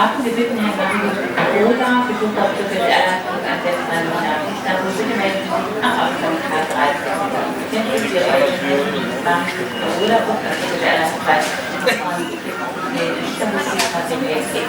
Achten wir bitten Herrn Gambit oder Besuch auf der Erleichterung an der Nachricht, dann bitte melden Sie sich nach Ausgang K13. Kennen Sie Ihre Bahnstück oder und an der Erleichterung nicht am Musik hat den Exit.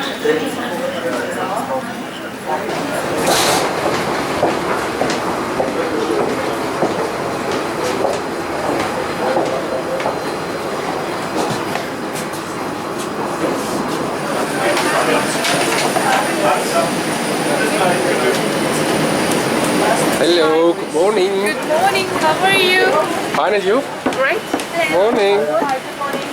Hello, good morning. Good morning, how are you? Fine, and you? Great. Morning. Good morning.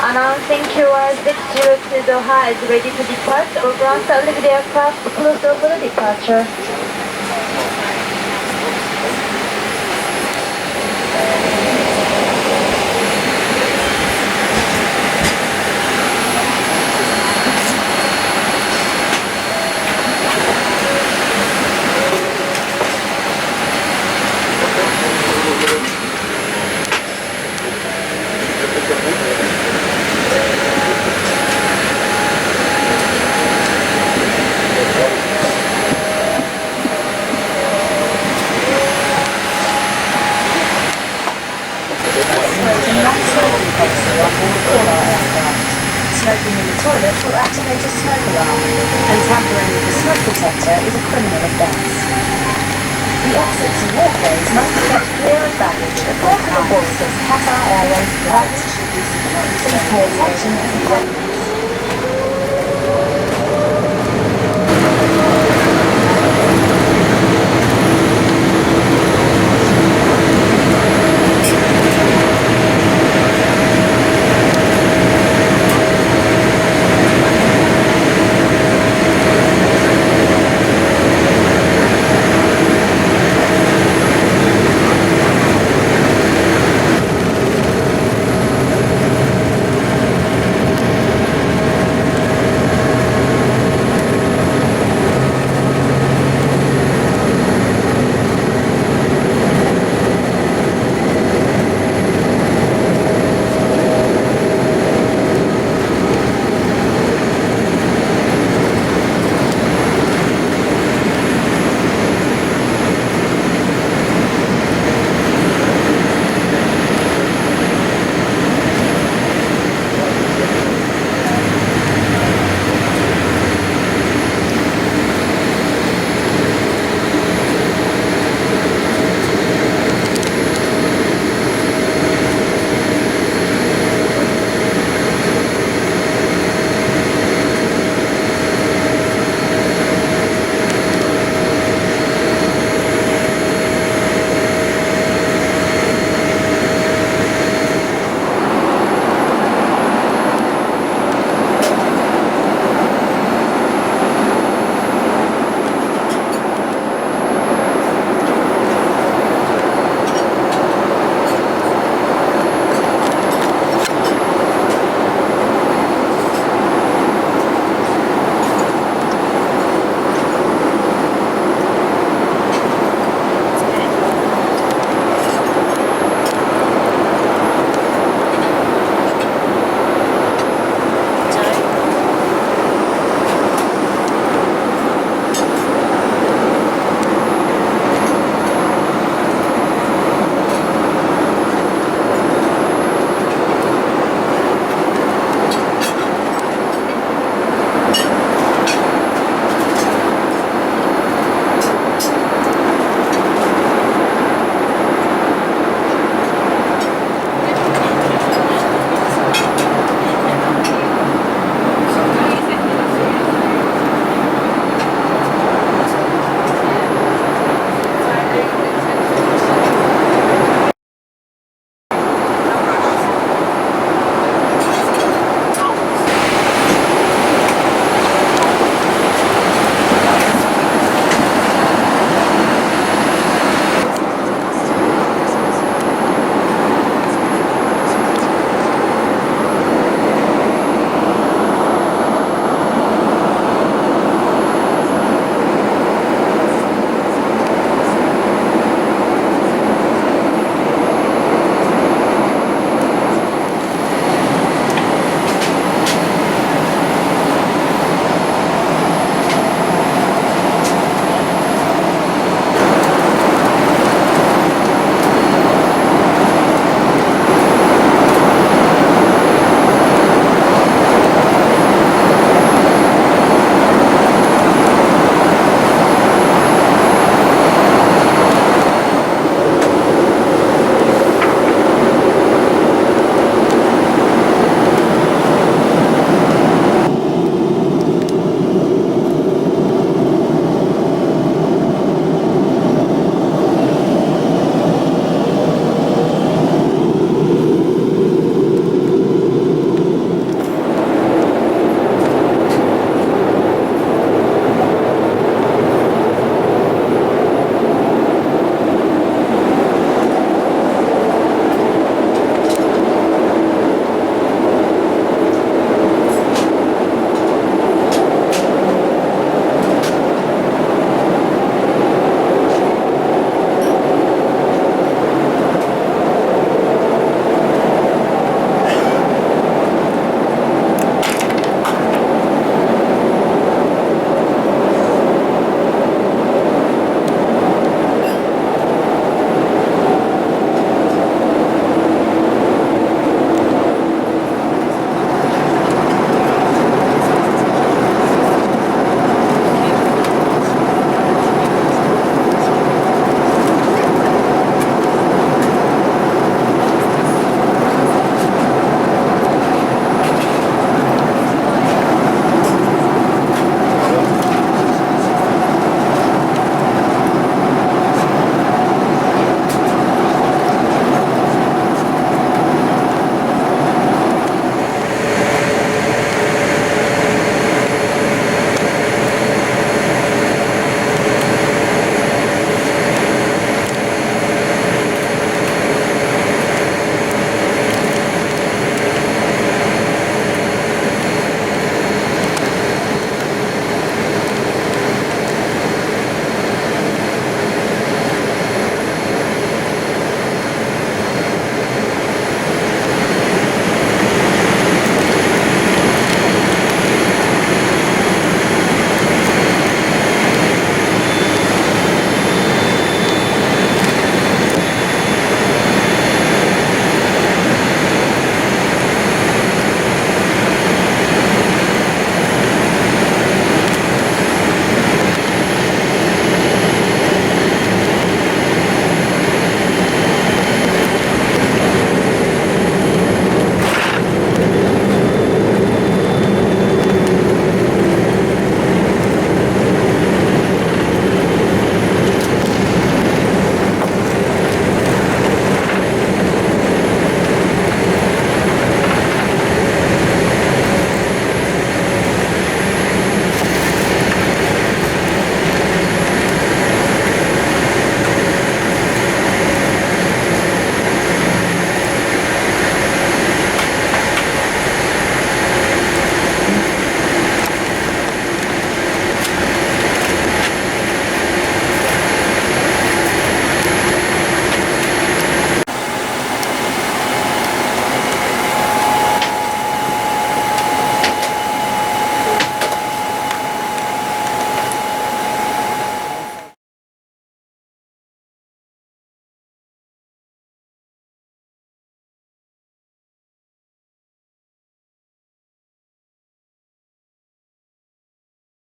Announcing QR 602 Doha is ready to depart. All grounds are leaving the aircraft closed door for the departure. Smoking in the toilet will activate a smoke alarm, and tampering with the smoke detector is a criminal offence. The exits and walkways must be kept clear of baggage of all kinds. Qatar Airways flights should be secure. Please pay attention as the